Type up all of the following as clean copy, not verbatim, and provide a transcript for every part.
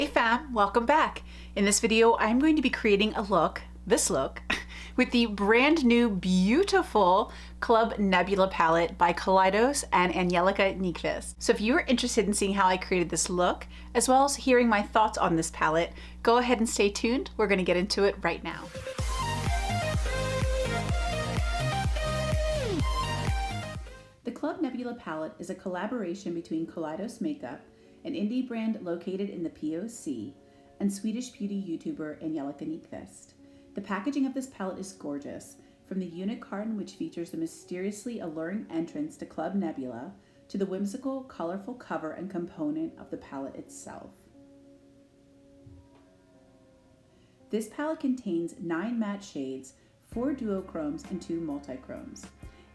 Hey fam, welcome back. In this video, I'm going to be creating a look, this look, with the brand new beautiful Club Nebula palette by Kaleidos and Angelica Nyqvist. So if you are interested in seeing how I created this look, as well as hearing my thoughts on this palette, go ahead and stay tuned. We're gonna get into it right now. The Club Nebula palette is a collaboration between Kaleidos Makeup, an indie brand located in the POC, and Swedish beauty YouTuber Angelica Nyqvist. The packaging of this palette is gorgeous, from the unit carton which features the mysteriously alluring entrance to Club Nebula, to the whimsical, colorful cover and component of the palette itself. This palette contains 9 matte shades, 4 duochromes, and 2 multichromes.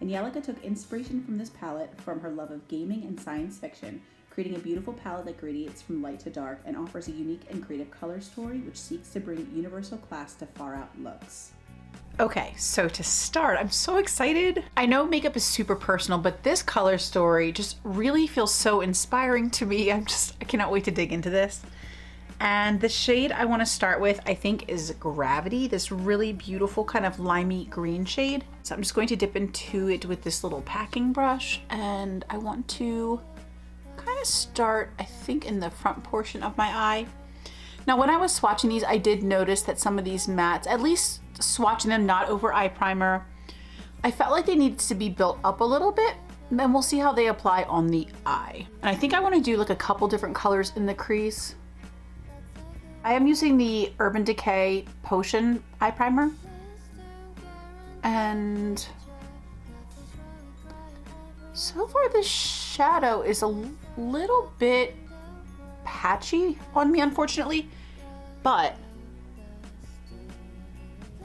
Angelica took inspiration from this palette from her love of gaming and science fiction, creating a beautiful palette that gradiates from light to dark and offers a unique and creative color story which seeks to bring universal class to far-out looks. Okay, so to start, I'm so excited. I know makeup is super personal, but this color story just really feels so inspiring to me. I cannot wait to dig into this. And the shade I want to start with, I think, is Gravity, this really beautiful kind of limey green shade. So I'm just going to dip into it with this little packing brush, and I want to kind of start, I think, in the front portion of my eye. Now, when I was swatching these, I did notice that some of these mattes, at least swatching them not over eye primer, I felt like they needed to be built up a little bit, and then we'll see how they apply on the eye. And I think I want to do like a couple different colors in the crease. I am using the Urban Decay Potion eye primer, and so far this shadow is a little bit patchy on me, unfortunately, but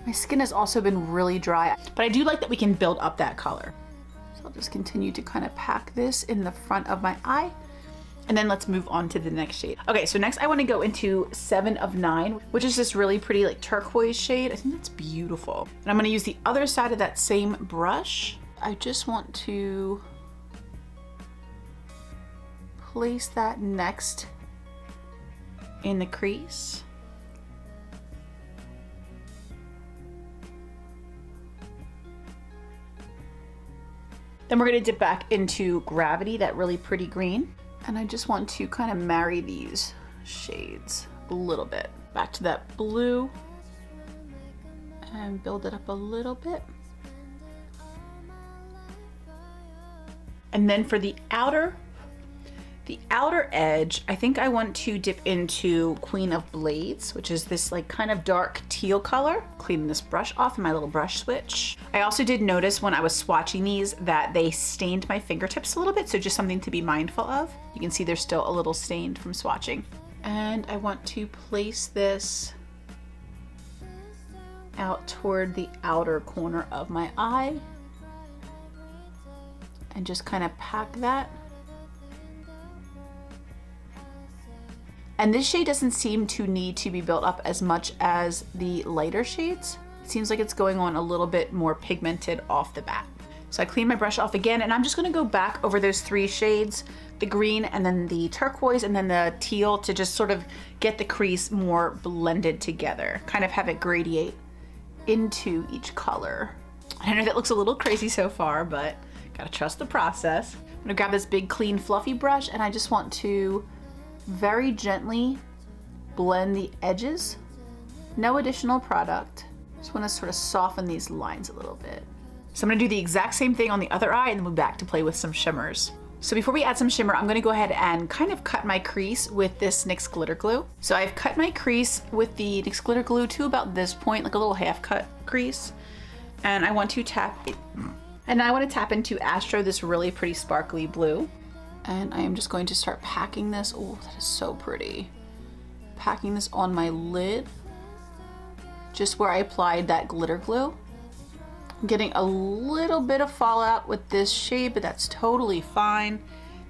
my skin has also been really dry. But I do like that we can build up that color. So I'll just continue to kind of pack this in the front of my eye, and then let's move on to the next shade. Okay, so next I want to go into 7 of 9, which is this really pretty like turquoise shade. I think that's beautiful. And I'm going to use the other side of that same brush. I just want to place that next in the crease. Then we're going to dip back into Gravity, that really pretty green. And I just want to kind of marry these shades a little bit. Back to that blue and build it up a little bit. And then for the outer edge, I think I want to dip into Queen of Blades, which is this like kind of dark teal color. Cleaning this brush off in my little brush switch. I also did notice when I was swatching these that they stained my fingertips a little bit, so just something to be mindful of. You can see they're still a little stained from swatching. And I want to place this out toward the outer corner of my eye and just kind of pack that. And this shade doesn't seem to need to be built up as much as the lighter shades. It seems like it's going on a little bit more pigmented off the bat. So I clean my brush off again, and I'm just gonna go back over those 3 shades, the green and then the turquoise and then the teal, to just sort of get the crease more blended together, kind of have it gradiate into each color. I know that looks a little crazy so far, but gotta trust the process. I'm gonna grab this big, clean, fluffy brush, and I just want to very gently blend the edges. No additional product. Just want to sort of soften these lines a little bit. So I'm going to do the exact same thing on the other eye and then move back to play with some shimmers. So before we add some shimmer, I'm going to go ahead and kind of cut my crease with this NYX glitter glue. So I've cut my crease with the NYX glitter glue to about this point, like a little half cut crease. And I want to tap into Astro, this really pretty sparkly blue. And I am just going to start packing this. Oh, that is so pretty. Packing this on my lid, just where I applied that glitter glue. I'm getting a little bit of fallout with this shade, but that's totally fine.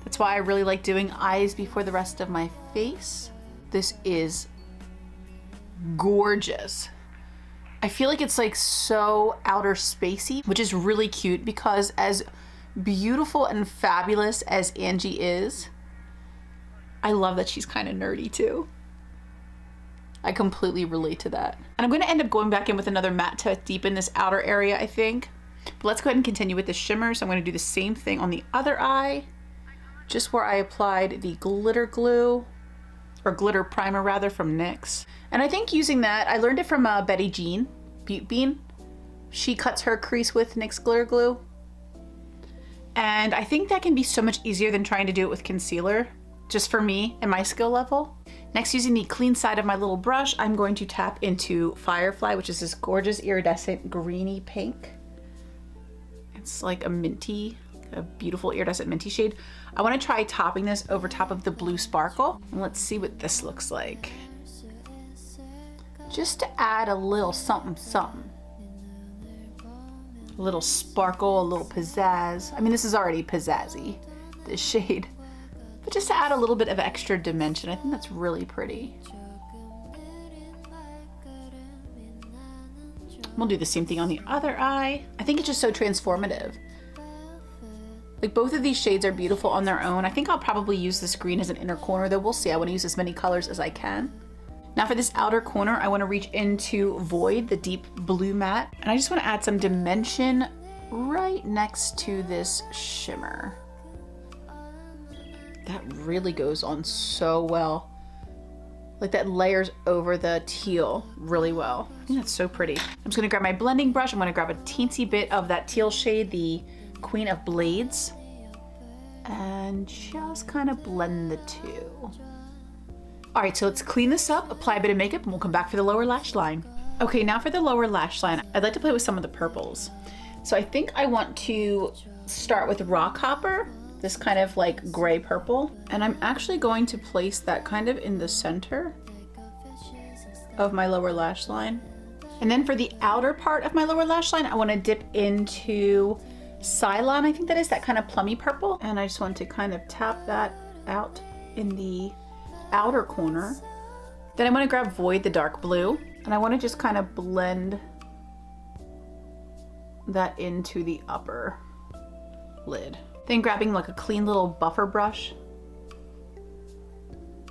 That's why I really like doing eyes before the rest of my face. This is gorgeous. I feel like it's like so outer spacey, which is really cute because as beautiful and fabulous as Angi is, I love that she's kind of nerdy too. I completely relate to that. And I'm going to end up going back in with another matte to deepen this outer area, I think. But let's go ahead and continue with the shimmer. So I'm going to do the same thing on the other eye, just where I applied the glitter glue, or glitter primer rather, from NYX. And I think using that, I learned it from Betty Jean, Butte Bean. She cuts her crease with NYX glitter glue. And I think that can be so much easier than trying to do it with concealer, just for me and my skill level. Next, using the clean side of my little brush, I'm going to tap into Firefly, which is this gorgeous iridescent greeny pink. It's like a minty, a beautiful iridescent minty shade. I want to try topping this over top of the blue sparkle. And let's see what this looks like. Just to add a little something something. A little sparkle, a little pizzazz. I mean, this is already pizzazzy, this shade. But just to add a little bit of extra dimension, I think that's really pretty. We'll do the same thing on the other eye. I think it's just so transformative. Like, both of these shades are beautiful on their own. I think I'll probably use this green as an inner corner, though we'll see. I want to use as many colors as I can. Now for this outer corner, I want to reach into Void, the deep blue matte, and I just want to add some dimension right next to this shimmer. That really goes on so well. Like, that layers over the teal really well. I think that's so pretty. I'm just gonna grab my blending brush. I'm gonna grab a teensy bit of that teal shade, the Queen of Blades, and just kind of blend the two. All right, so let's clean this up, apply a bit of makeup, and we'll come back for the lower lash line. Okay, now for the lower lash line, I'd like to play with some of the purples. So I think I want to start with Rock Hopper, this kind of like gray purple. And I'm actually going to place that kind of in the center of my lower lash line. And then for the outer part of my lower lash line, I want to dip into Cylon, I think that is, that kind of plummy purple. And I just want to kind of tap that out in the outer corner. Then I'm going to grab Void, the dark blue, and I want to just kind of blend that into the upper lid. Then grabbing like a clean little buffer brush,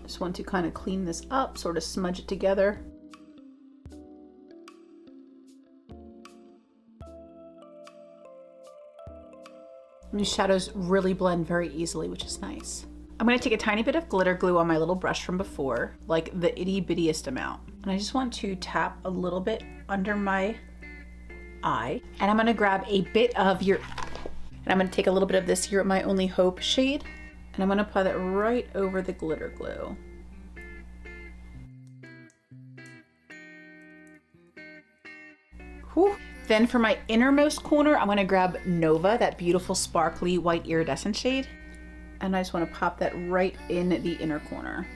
just want to kind of clean this up, sort of smudge it together. And these shadows really blend very easily, which is nice. I'm going to take a tiny bit of glitter glue on my little brush from before, like the itty bittiest amount. And I just want to tap a little bit under my eye. And I'm going to grab a bit of and I'm going to take a little bit of this You're My Only Hope shade, and I'm going to apply that right over the glitter glue. Whew. Then for my innermost corner, I'm going to grab Nova, that beautiful sparkly white iridescent shade. And I just want to pop that right in the inner corner.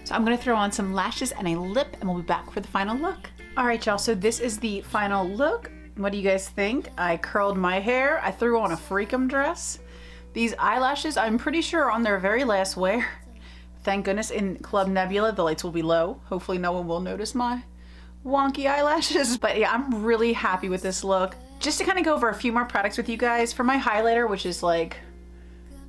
So I'm going to throw on some lashes and a lip, and we'll be back for the final look. All right, y'all, so this is the final look. What do you guys think? I curled my hair. I threw on a freakum dress. These eyelashes, I'm pretty sure, are on their very last wear. Thank goodness in Club Nebula, the lights will be low. Hopefully no one will notice my wonky eyelashes. But yeah, I'm really happy with this look. Just to kind of go over a few more products with you guys, for my highlighter, which is like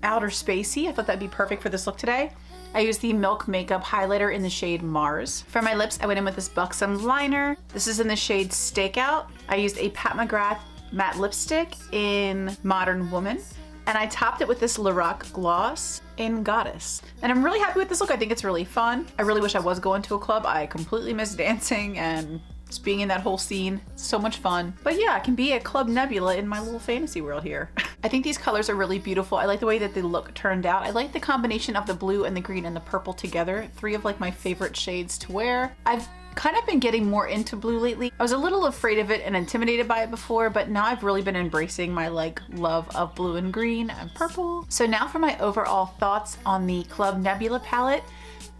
outer spacey, I thought that'd be perfect for this look today. I used the Milk Makeup highlighter in the shade Mars. For my lips, I went in with this Buxom liner. This is in the shade Stakeout. I used a Pat McGrath matte lipstick in Modern Woman. And I topped it with this Lorac gloss in Goddess. And I'm really happy with this look. I think it's really fun. I really wish I was going to a club. I completely miss dancing and just being in that whole scene. It's so much fun. But yeah, I can be a Club Nebula in my little fantasy world here. I think these colors are really beautiful. I like the way that the look turned out. I like the combination of the blue and the green and the purple together. Three of like my favorite shades to wear. I've kind of been getting more into blue lately. I was a little afraid of it and intimidated by it before, but now I've really been embracing my like love of blue and green and purple. So now for my overall thoughts on the Club Nebula palette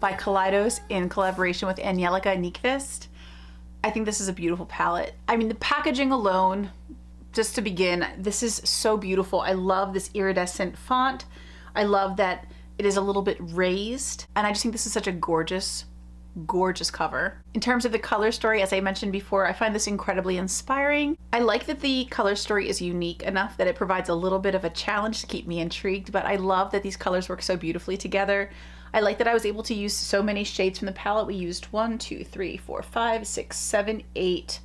by Kaleidos in collaboration with Angelica Nyqvist. I think this is a beautiful palette. I mean, the packaging alone, just to begin, this is so beautiful. I love this iridescent font. I love that it is a little bit raised, and I just think this is such a gorgeous gorgeous cover. In terms of the color story, as I mentioned before, I find this incredibly inspiring. I like that the color story is unique enough that it provides a little bit of a challenge to keep me intrigued, but I love that these colors work so beautifully together. I like that I was able to use so many shades from the palette. We used 1, 2, 3, 4, 5, 6, 7, 8,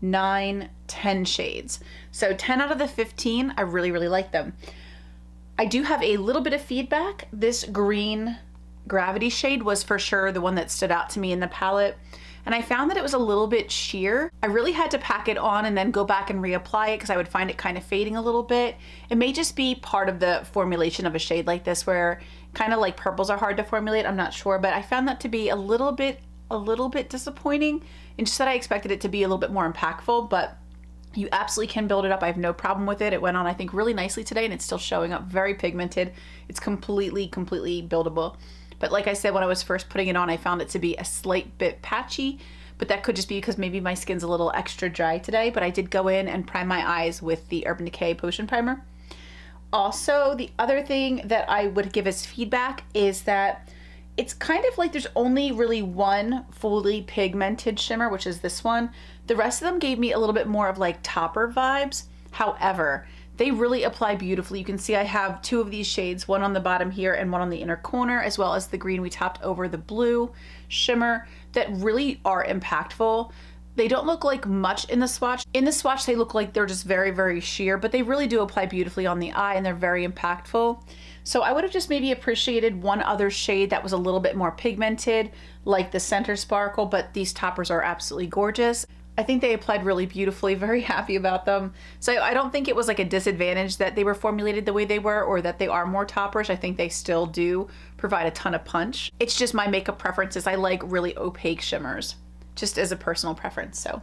9, 10 shades. So 10 out of the 15, I really, really like them. I do have a little bit of feedback. This green Gravity shade was for sure the one that stood out to me in the palette. And I found that it was a little bit sheer. I really had to pack it on and then go back and reapply it because I would find it kind of fading a little bit. It may just be part of the formulation of a shade like this where kind of like purples are hard to formulate, I'm not sure, but I found that to be a little bit disappointing, and just that I expected it to be a little bit more impactful, but you absolutely can build it up. I have no problem with it. It went on, I think, really nicely today, and it's still showing up very pigmented. It's completely buildable. But like I said, when I was first putting it on, I found it to be a slight bit patchy, but that could just be because maybe my skin's a little extra dry today, but I did go in and prime my eyes with the Urban Decay Potion Primer. Also, the other thing that I would give as feedback is that it's kind of like there's only really one fully pigmented shimmer, which is this one. The rest of them gave me a little bit more of like topper vibes. However, they really apply beautifully. You can see I have 2 of these shades, one on the bottom here and one on the inner corner, as well as the green we topped over the blue shimmer, that really are impactful. They don't look like much in the swatch. In the swatch, they look like they're just very sheer, but they really do apply beautifully on the eye, and they're very impactful. So I would have just maybe appreciated one other shade that was a little bit more pigmented, like the Center Sparkle, but these toppers are absolutely gorgeous. I think they applied really beautifully, very happy about them. So I don't think it was like a disadvantage that they were formulated the way they were, or that they are more toppers. I think they still do provide a ton of punch. It's just my makeup preferences. I like really opaque shimmers, just as a personal preference. So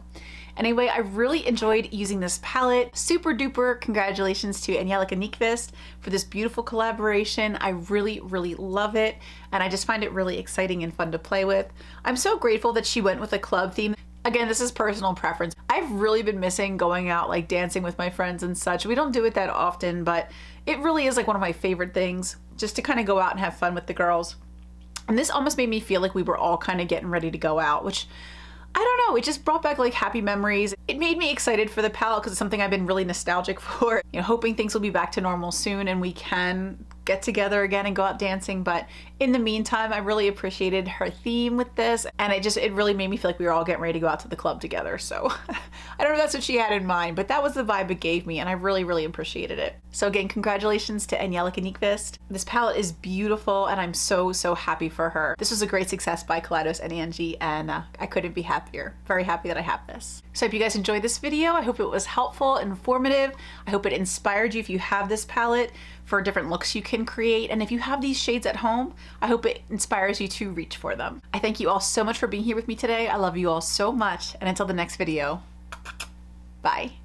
anyway, I really enjoyed using this palette. Super duper congratulations to Angelica Nyqvist for this beautiful collaboration. I really love it, and I just find it really exciting and fun to play with. I'm so grateful that she went with a club theme. Again, this is personal preference. I've really been missing going out, like dancing with my friends and such. We don't do it that often, but it really is like one of my favorite things, just to kind of go out and have fun with the girls. And this almost made me feel like we were all kind of getting ready to go out, which I don't know, it just brought back like happy memories. It made me excited for the palette because it's something I've been really nostalgic for. You know, hoping things will be back to normal soon and we can get together again and go out dancing. But in the meantime, I really appreciated her theme with this, and it really made me feel like we were all getting ready to go out to the club together. So I don't know if that's what she had in mind, but that was the vibe it gave me, and I really appreciated it. So again, congratulations to Angelica Nyqvist. This palette is beautiful, and I'm so happy for her. This was a great success by Kaleidos and Angi, and I couldn't be happier. Very happy that I have this. So I hope you guys enjoyed this video. I hope it was helpful, informative. I hope it inspired you if you have this palette for different looks you can create. And if you have these shades at home, I hope it inspires you to reach for them. I thank you all so much for being here with me today. I love you all so much. And until the next video, bye.